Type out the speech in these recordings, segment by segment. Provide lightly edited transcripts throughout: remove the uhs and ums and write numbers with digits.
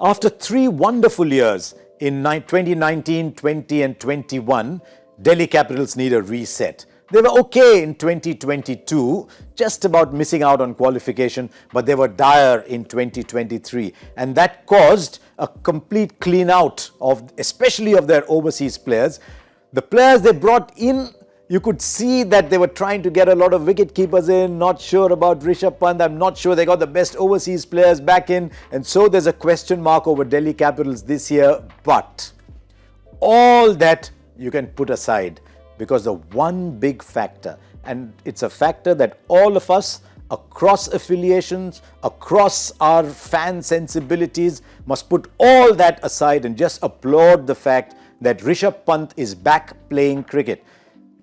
After 3 wonderful years in 2019, 20 and 21, Delhi Capitals need a reset. They were okay in 2022, just about missing out on qualification, but they were dire in 2023. And that caused a complete clean out of, especially of their overseas players. The players they brought in, you could see that they were trying to get a lot of wicket keepers in, not sure about Rishabh Pant. I'm not sure they got the best overseas players back in. And so there's a question mark over Delhi Capitals this year. But all that you can put aside, because the one big factor, and it's a factor that all of us across affiliations, across our fan sensibilities, must put all that aside and just applaud the fact that Rishabh Pant is back playing cricket.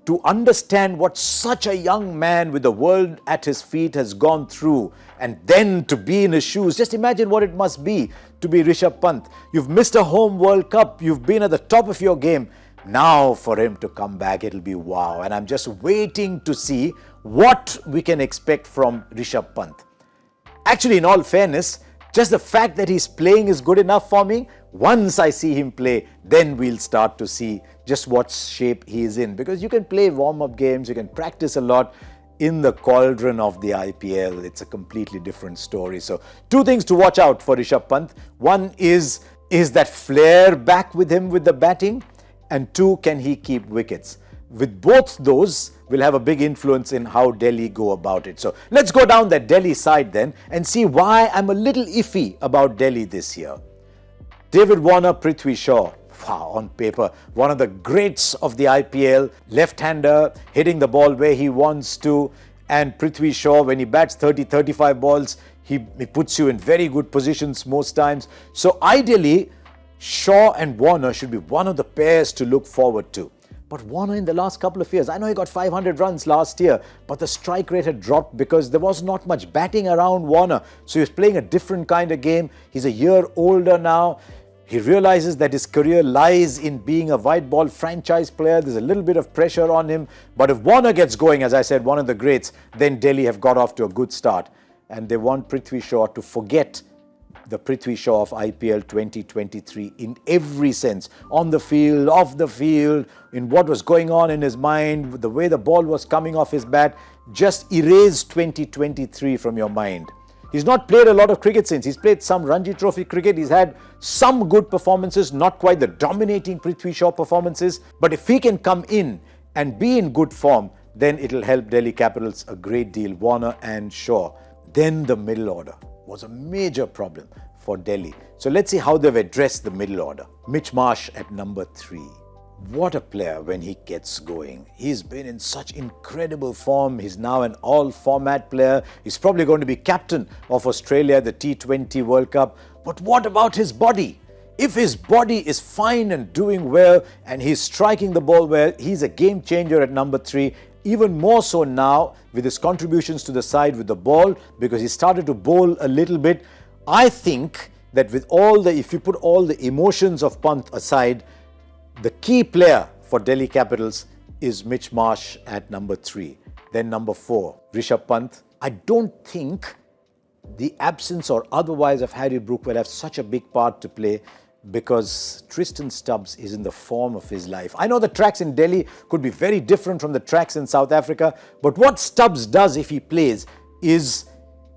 To understand what such a young man with the world at his feet has gone through, and then to be in his shoes, just imagine what it must be to be Rishabh Pant. You've missed a home World Cup, you've been at the top of your game. Now for him to come back, it'll be wow. And I'm just waiting to see what we can expect from Rishabh Pant. Actually, in all fairness, just the fact that he's playing is good enough for me. Once I see him play, then we'll start to see just what shape he is in. Because you can play warm-up games, you can practice a lot. In the cauldron of the IPL, it's a completely different story. So, two things to watch out for Rishabh Pant. One is that flair back with him with the batting? And two, can he keep wickets? With both those, will have a big influence in how Delhi go about it. So let's go down that Delhi side then and see why I'm a little iffy about Delhi this year. David Warner, Prithvi Shaw, wow, on paper, one of the greats of the IPL, left-hander, hitting the ball where he wants to. And Prithvi Shaw, when he bats 30, 35 balls, he puts you in very good positions most times. So ideally, Shaw and Warner should be one of the pairs to look forward to. But Warner in the last couple of years, I know he got 500 runs last year, but the strike rate had dropped because there was not much batting around Warner. So he was playing a different kind of game. He's a year older now. He realizes that his career lies in being a white ball franchise player. There's a little bit of pressure on him. But if Warner gets going, as I said, one of the greats, then Delhi have got off to a good start. And they want Prithvi Shaw to forget the Prithvi Shaw of IPL 2023 in every sense. On the field, off the field, in what was going on in his mind, the way the ball was coming off his bat. Just erase 2023 from your mind. He's not played a lot of cricket since. He's played some Ranji Trophy cricket. He's had some good performances, not quite the dominating Prithvi Shaw performances. But if he can come in and be in good form, then it'll help Delhi Capitals a great deal, Warner and Shaw. Then the middle order was a major problem for Delhi. So let's see how they've addressed the middle order. Mitch Marsh at number 3. What a player when he gets going. He's been in such incredible form. He's now an all-format player. He's probably going to be captain of Australia at the T20 World Cup. But what about his body? If his body is fine and doing well and he's striking the ball well, he's a game changer at number 3. Even more so now with his contributions to the side with the ball, because he started to bowl a little bit. I think that with if you put all the emotions of Pant aside, the key player for Delhi Capitals is Mitch Marsh at number 3. Then number 4, Rishabh Pant. I don't think the absence or otherwise of Harry Brook will have such a big part to play, because Tristan Stubbs is in the form of his life. I know the tracks in Delhi could be very different from the tracks in South Africa, but what Stubbs does if he plays is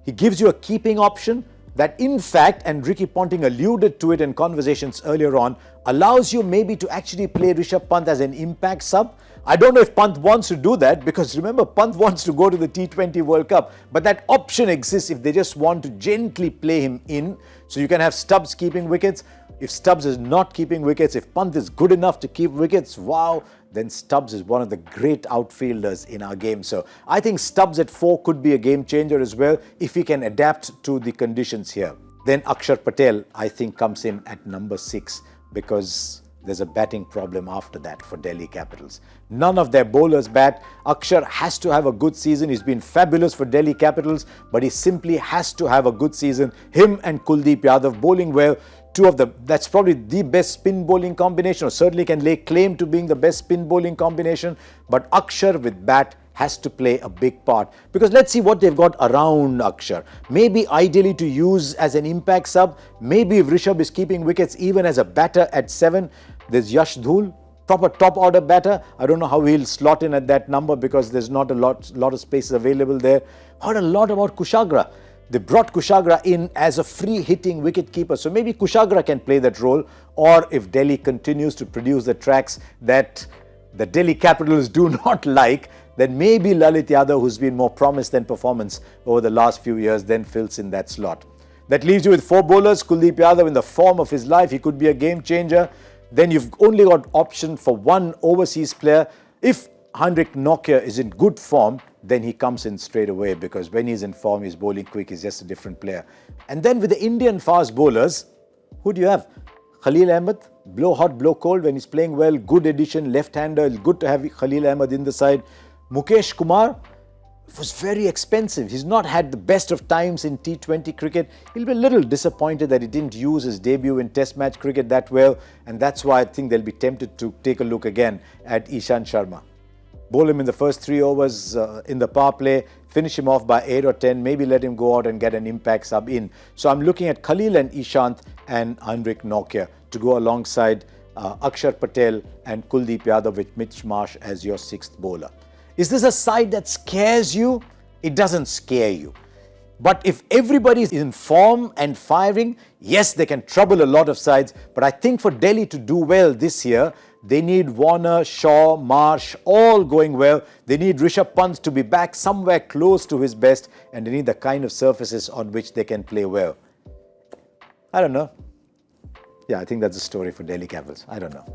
he gives you a keeping option that, in fact, and Ricky Ponting alluded to it in conversations earlier on, allows you maybe to actually play Rishabh Pant as an impact sub. I don't know if Pant wants to do that, because remember, Pant wants to go to the T20 World Cup. But that option exists if they just want to gently play him in. So you can have Stubbs keeping wickets. If Stubbs is not keeping wickets, if Pant is good enough to keep wickets, wow, then Stubbs is one of the great outfielders in our game. So I think Stubbs at 4 could be a game changer as well if he can adapt to the conditions here. Then Axar Patel, I think, comes in at number 6, because there's a batting problem after that for Delhi Capitals. None of their bowlers bat. Axar has to have a good season. He's been fabulous for Delhi Capitals, but he simply has to have a good season. Him and Kuldeep Yadav bowling well. That's probably the best spin bowling combination, or certainly can lay claim to being the best spin bowling combination. But Axar with bat has to play a big part. Because let's see what they've got around Axar. Maybe ideally to use as an impact sub. Maybe if Rishabh is keeping wickets even as a batter at 7, there's Yash Dhul, proper top order batter. I don't know how he'll slot in at that number because there's not a lot of space available there. Heard a lot about Kushagra. They brought Kushagra in as a free hitting wicket keeper. So maybe Kushagra can play that role. Or if Delhi continues to produce the tracks that the Delhi Capitals do not like, then maybe Lalit Yadav, who's been more promise than performance over the last few years, then fills in that slot. That leaves you with 4 bowlers. Kuldeep Yadav in the form of his life. He could be a game changer. Then you've only got option for 1 overseas player. If Henrik Nokia is in good form, then he comes in straight away, because when he's in form, he's bowling quick, he's just a different player. And then with the Indian fast bowlers, who do you have? Khalil Ahmed, blow hot, blow cold when he's playing well, good addition, left-hander, it's good to have Khalil Ahmed in the side. Mukesh Kumar was very expensive. He's not had the best of times in T20 cricket. He'll be a little disappointed that he didn't use his debut in Test match cricket that well, and that's why I think they'll be tempted to take a look again at Ishant Sharma. Bowl him in the first 3 overs in the power play, finish him off by 8 or 10, maybe let him go out and get an impact sub in. So I'm looking at Khalil and Ishant and Henrik Nokia to go alongside Akshar Patel and Kuldeep Yadav with Mitch Marsh as your 6th bowler. Is this a side that scares you? It doesn't scare you. But if everybody is in form and firing, yes, they can trouble a lot of sides. But I think for Delhi to do well this year, they need Warner, Shaw, Marsh, all going well. They need Rishabh Pant to be back somewhere close to his best, and they need the kind of surfaces on which they can play well. I don't know. Yeah, I think that's the story for Delhi Capitals. I don't know.